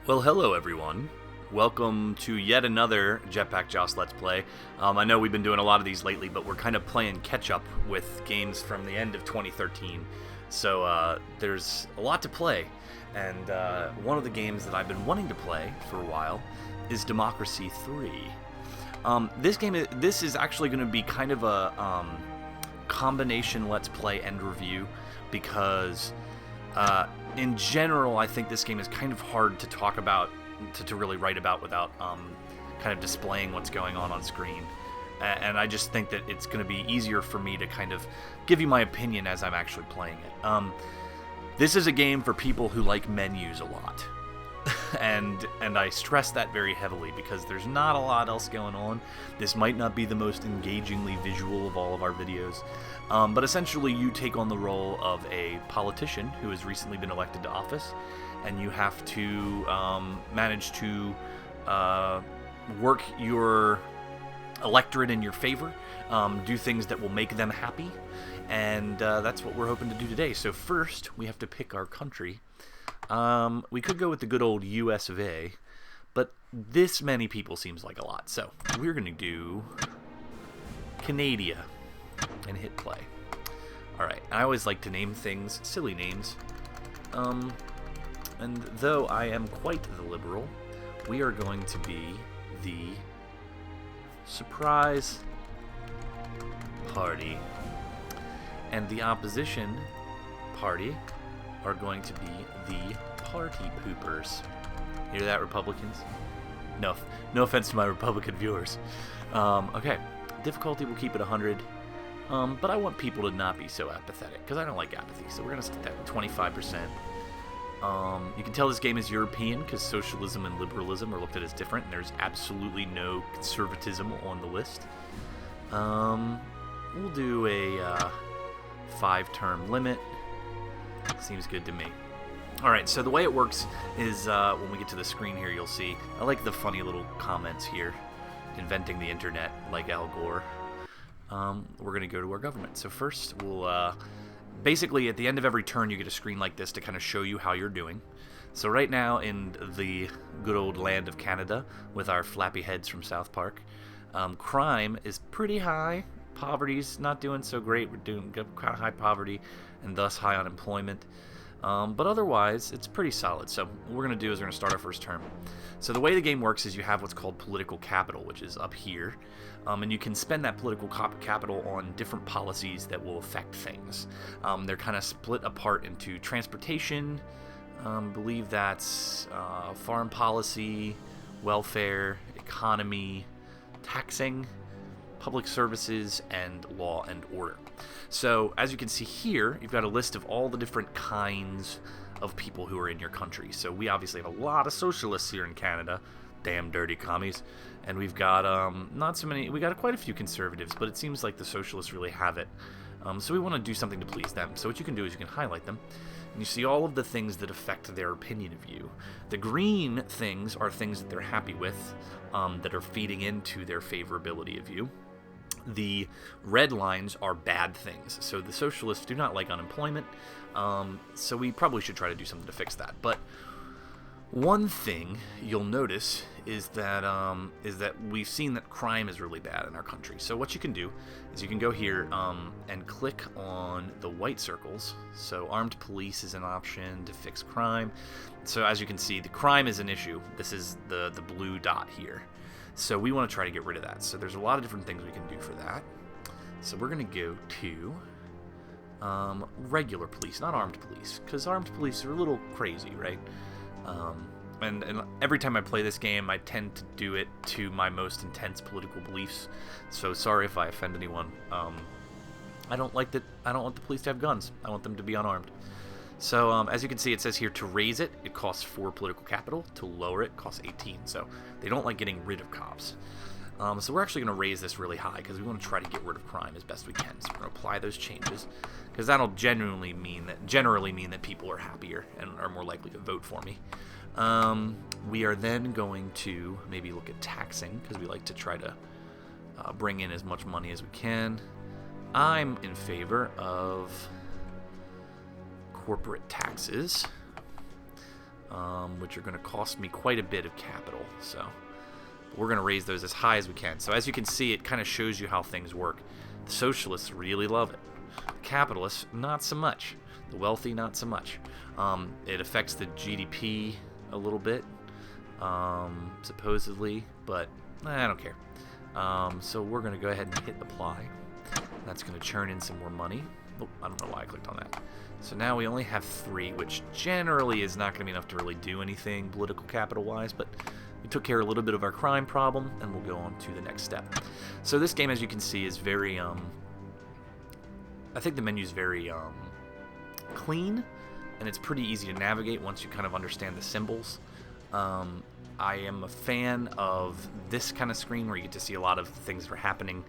Well, hello everyone. Welcome to yet another Jetpack Joust Let's Play. I know we've been doing a lot of these lately, but we're kind of playing catch-up with games from the end of 2013. So there's a lot to play, and one of the games that I've been wanting to play for a while is Democracy 3. This is actually going to be kind of a combination Let's Play and review, because in general, I think this game is kind of hard to talk about, to really write about without kind of displaying what's going on screen. And I just think that it's going to be easier for me to kind of give you my opinion as I'm actually playing it. This is a game for people who like menus a lot. and I stress that very heavily because there's not a lot else going on. This might not be the most engagingly visual of all of our videos, but essentially you take on the role of a politician who has recently been elected to office, and you have to manage to work your electorate in your favor, do things that will make them happy, and that's what we're hoping to do today. So first, we have to pick our country. We could go with the good old US of A, but this many people seems like a lot, so we're going to do Canada and hit play. Alright, I always like to name things silly names, and though I am quite the liberal, we are going to be the surprise party, and the opposition party are going to be the party poopers. Hear that, Republicans? No offense to my Republican viewers. Okay, difficulty we'll keep it 100, but I want people to not be so apathetic, because I don't like apathy, so we're going to stick that at 25%. You can tell this game is European, because socialism and liberalism are looked at as different, and there's absolutely no conservatism on the list. We'll do a 5-term limit. Seems good to me. Alright, so the way it works is when we get to the screen here, you'll see, I like the funny little comments here, inventing the internet like Al Gore. We're going to go to our government. So first, we'll basically at the end of every turn, you get a screen like this to kind of show you how you're doing. So right now, in the good old land of Canada, with our flappy heads from South Park, crime is pretty high. Poverty's not doing so great. We're doing kind of high poverty and thus high unemployment. But otherwise, it's pretty solid. So what we're going to do is we're going to start our first term. So the way the game works is you have what's called political capital, which is up here. And you can spend that political capital on different policies that will affect things. They're kind of split apart into transportation, believe that's foreign policy, welfare, economy, taxing, public services, and law and order. So as you can see here, you've got a list of all the different kinds of people who are in your country. So we obviously have a lot of socialists here in Canada, damn dirty commies, and we've got not so many. We got quite a few conservatives, but it seems like the socialists really have it. So we want to do something to please them. So what you can do is you can highlight them, and you see all of the things that affect their opinion of you. The green things are things that they're happy with, that are feeding into their favorability of you. The red lines are bad things. So the socialists do not like unemployment, so we probably should try to do something to fix that. But one thing you'll notice is that we've seen that crime is really bad in our country. So what you can do is you can go here and click on the white circles. So armed police is an option to fix crime. So as you can see, the crime is an issue. This is the blue dot here. So we want to try to get rid of that. So there's a lot of different things we can do for that. So we're going to go to regular police, not armed police, because armed police are a little crazy, right? And every time I play this game, I tend to do it to my most intense political beliefs. So sorry if I offend anyone. I don't want the police to have guns. I want them to be unarmed. So as you can see, it says here to raise it, it costs 4 political capital. To lower it, costs 18. So they don't like getting rid of cops. So we're actually going to raise this really high because we want to try to get rid of crime as best we can. So we're going to apply those changes because that'll generally mean that people are happier and are more likely to vote for me. We are then going to maybe look at taxing because we like to try to bring in as much money as we can. I'm in favor of corporate taxes. which are going to cost me quite a bit of capital. So we're going to raise those as high as we can. So as you can see, it kind of shows you how things work. The socialists really love it. The capitalists, not so much. The wealthy, not so much. It affects the GDP a little bit, supposedly, but I don't care. So we're going to go ahead and hit apply. That's going to churn in some more money. Oh, I don't know why I clicked on that. So now we only have 3, which generally is not going to be enough to really do anything political capital-wise, but we took care of a little bit of our crime problem, and we'll go on to the next step. So this game, as you can see, is very, I think the menu's very clean, and it's pretty easy to navigate once you kind of understand the symbols. I am a fan of this kind of screen where you get to see a lot of things that are happening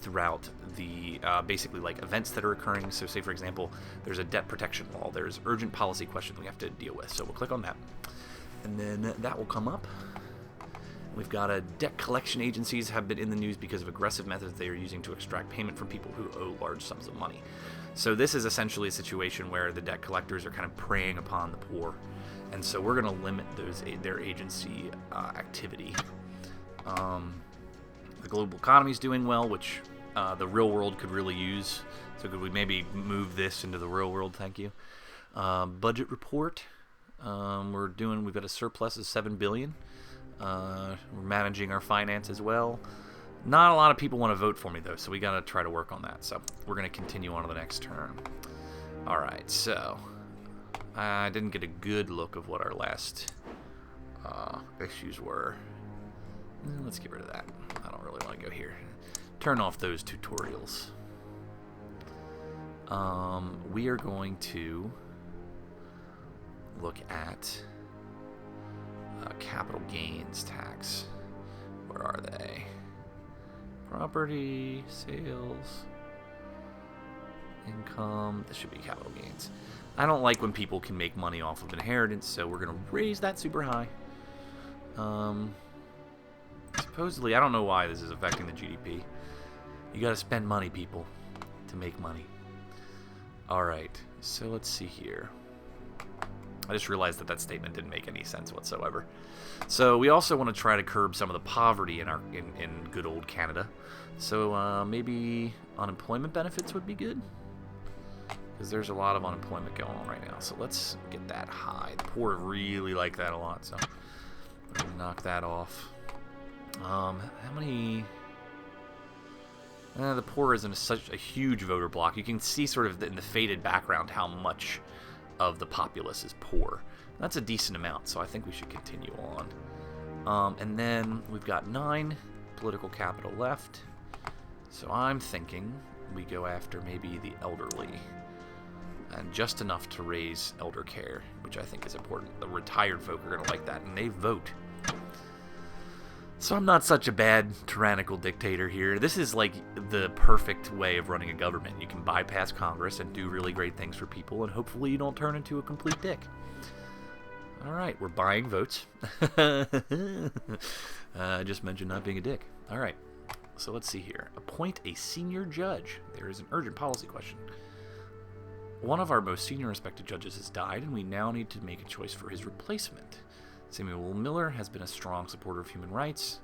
throughout the basically like events that are occurring. So say for example, there's a debt protection law, there's urgent policy question we have to deal with, so we'll click on that, and then that will come up. We've got a debt collection agencies have been in the news because of aggressive methods they are using to extract payment from people who owe large sums of money. So this is essentially a situation where the debt collectors are kind of preying upon the poor, and so we're going to limit their agency activity. The global economy is doing well, which the real world could really use. So could we maybe move this into the real world? Thank you. Budget report. We've got a surplus of $7 billion. We're managing our finances well. Not a lot of people want to vote for me though, so we got to try to work on that. So we're going to continue on to the next turn. All right, so I didn't get a good look of what our last issues were. Let's get rid of that. I don't really want to go here. Turn off those tutorials. We are going to look at capital gains tax. Where are they? Property, sales, income. This should be capital gains. I don't like when people can make money off of inheritance, so we're going to raise that super high. Supposedly, I don't know why this is affecting the GDP. You gotta spend money, people, to make money. Alright, so let's see here. I just realized that statement didn't make any sense whatsoever. So we also want to try to curb some of the poverty in good old Canada. So maybe unemployment benefits would be good, because there's a lot of unemployment going on right now. So let's get that high. The poor really like that a lot, so we're gonna knock that off. How many? The poor isn't such a huge voter block. You can see sort of in the faded background how much of the populace is poor. That's a decent amount, so I think we should continue on. And then we've got 9 political capital left. So I'm thinking we go after maybe the elderly, and just enough to raise elder care, which I think is important. The retired folk are going to like that, and they vote. So I'm not such a bad tyrannical dictator here. This is like the perfect way of running a government. You can bypass Congress and do really great things for people, and hopefully you don't turn into a complete dick. Alright, we're buying votes. I just mentioned not being a dick. Alright, so let's see here. Appoint a senior judge. There is an urgent policy question. One of our most senior respected judges has died, and we now need to make a choice for his replacement. Samuel Miller has been a strong supporter of human rights,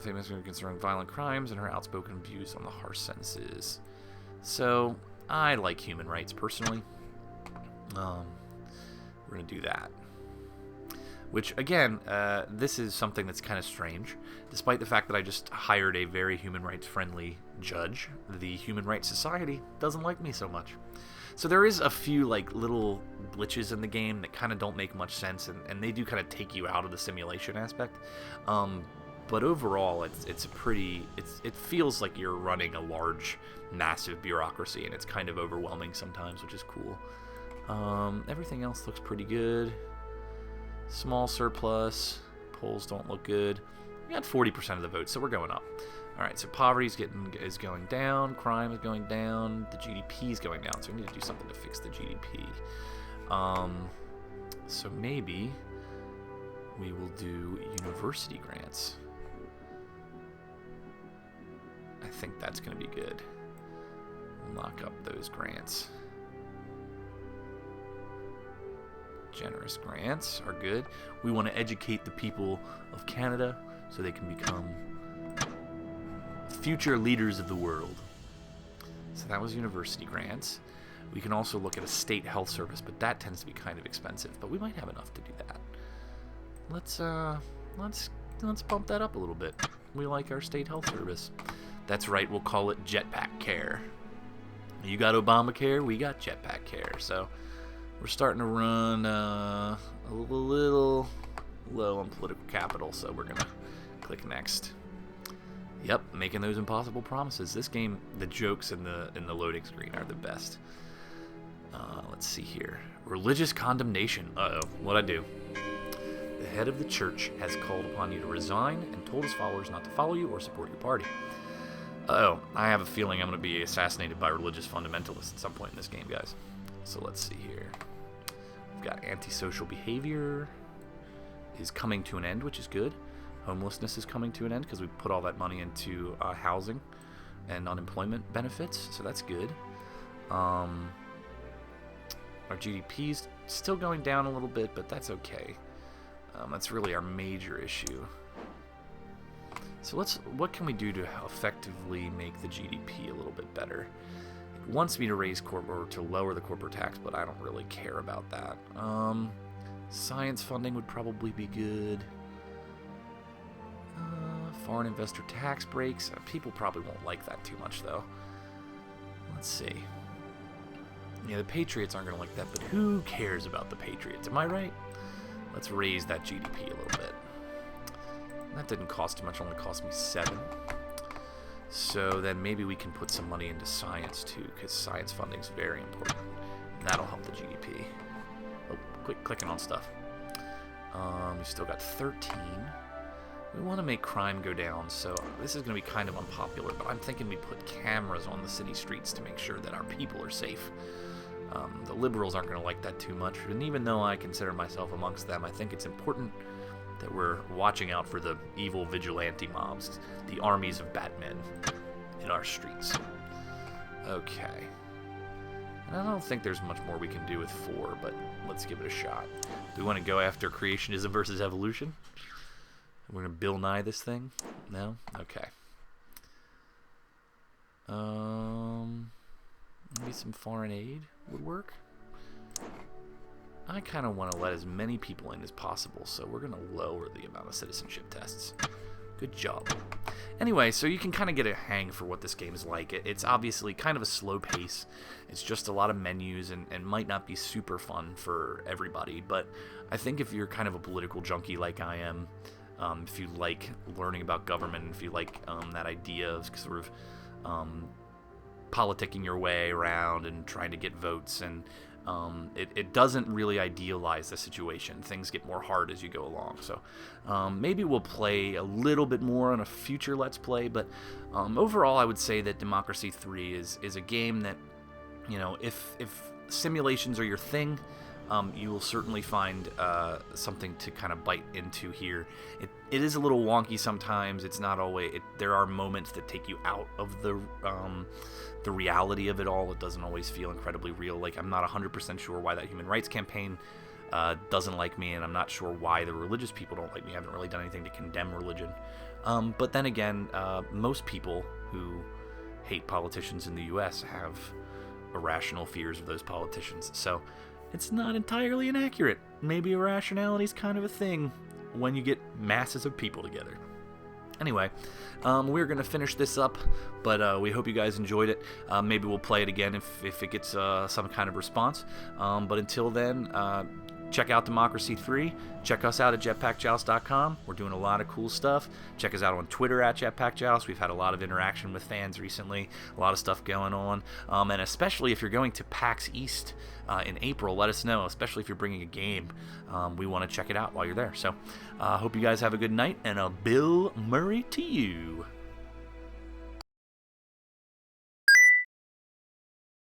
famous concerning violent crimes, and her outspoken views on the harsh sentences. So, I like human rights personally. We're going to do that. Which, again, this is something that's kind of strange. Despite the fact that I just hired a very human rights friendly judge, the Human Rights Society doesn't like me so much. So there is a few like little glitches in the game that kind of don't make much sense, and they do kind of take you out of the simulation aspect. But overall, it feels like you're running a large, massive bureaucracy, and it's kind of overwhelming sometimes, which is cool. Everything else looks pretty good. Small surplus. Polls don't look good. We got 40% of the vote, so we're going up. Alright, so poverty is going down, crime is going down, the GDP is going down, so we need to do something to fix the GDP. So maybe we will do university grants. I think that's going to be good. We'll knock up those grants. Generous grants are good. We want to educate the people of Canada so they can become future leaders of the world. So that was university grants. We can also look at a state health service, but that tends to be kind of expensive. But we might have enough to do that. Let's bump that up a little bit. We like our state health service. That's right, we'll call it Jetpack Care. You got Obamacare, we got Jetpack Care. So we're starting to run a little low on political capital, so we're gonna click next. Yep, making those impossible promises. This game, the jokes in the loading screen are the best. Let's see here. Religious condemnation. Uh-oh, what'd I do? The head of the church has called upon you to resign and told his followers not to follow you or support your party. Uh-oh, I have a feeling I'm going to be assassinated by religious fundamentalists at some point in this game, guys. So let's see here. We've got antisocial behavior is coming to an end, which is good. Homelessness is coming to an end because we put all that money into housing and unemployment benefits, so that's good. Our GDP's still going down a little bit, but that's okay. That's really our major issue. So what can we do to effectively make the GDP a little bit better? It wants me to raise or to lower the corporate tax, but I don't really care about that. Science funding would probably be good. Foreign investor tax breaks. People probably won't like that too much, though. Let's see. Yeah, the Patriots aren't going to like that, but who cares about the Patriots? Am I right? Let's raise that GDP a little bit. That didn't cost too much, only cost me 7. So then maybe we can put some money into science too, because science funding is very important. And that'll help the GDP. Oh, clicking on stuff. We still got 13. We want to make crime go down, so this is going to be kind of unpopular, but I'm thinking we put cameras on the city streets to make sure that our people are safe. The liberals aren't going to like that too much, and even though I consider myself amongst them, I think it's important that we're watching out for the evil vigilante mobs, the armies of Batmen in our streets. Okay. And I don't think there's much more we can do with 4, but let's give it a shot. Do we want to go after creationism versus evolution? We're going to Bill Nye this thing? No? Okay. Maybe some foreign aid would work. I kind of want to let as many people in as possible, so we're going to lower the amount of citizenship tests. Good job. Anyway, so you can kind of get a hang for what this game is like. It's obviously kind of a slow pace. It's just a lot of menus and might not be super fun for everybody, but I think if you're kind of a political junkie like I am, if you like learning about government, if you like that idea of sort of politicking your way around and trying to get votes, and it doesn't really idealize the situation. Things get more hard as you go along. So maybe we'll play a little bit more on a future Let's Play, but overall I would say that Democracy 3 is a game that, you know, if simulations are your thing, you will certainly find something to kind of bite into here. It is a little wonky sometimes. It's not always. There are moments that take you out of the reality of it all. It doesn't always feel incredibly real. Like, I'm not 100% sure why that human rights campaign doesn't like me, and I'm not sure why the religious people don't like me. I haven't really done anything to condemn religion. But then again, most people who hate politicians in the U.S. have irrational fears of those politicians. So it's not entirely inaccurate. Maybe irrationality is kind of a thing when you get masses of people together. Anyway, we're going to finish this up, but we hope you guys enjoyed it. Maybe we'll play it again if it gets some kind of response. But until then, check out Democracy 3. Check us out at jetpackjoust.com. We're doing a lot of cool stuff. Check us out on Twitter at Jetpack Joust. We've had a lot of interaction with fans recently, a lot of stuff going on. And especially if you're going to PAX East in April, let us know, especially if you're bringing a game. We want to check it out while you're there. So hope you guys have a good night, and a Bill Murray to you.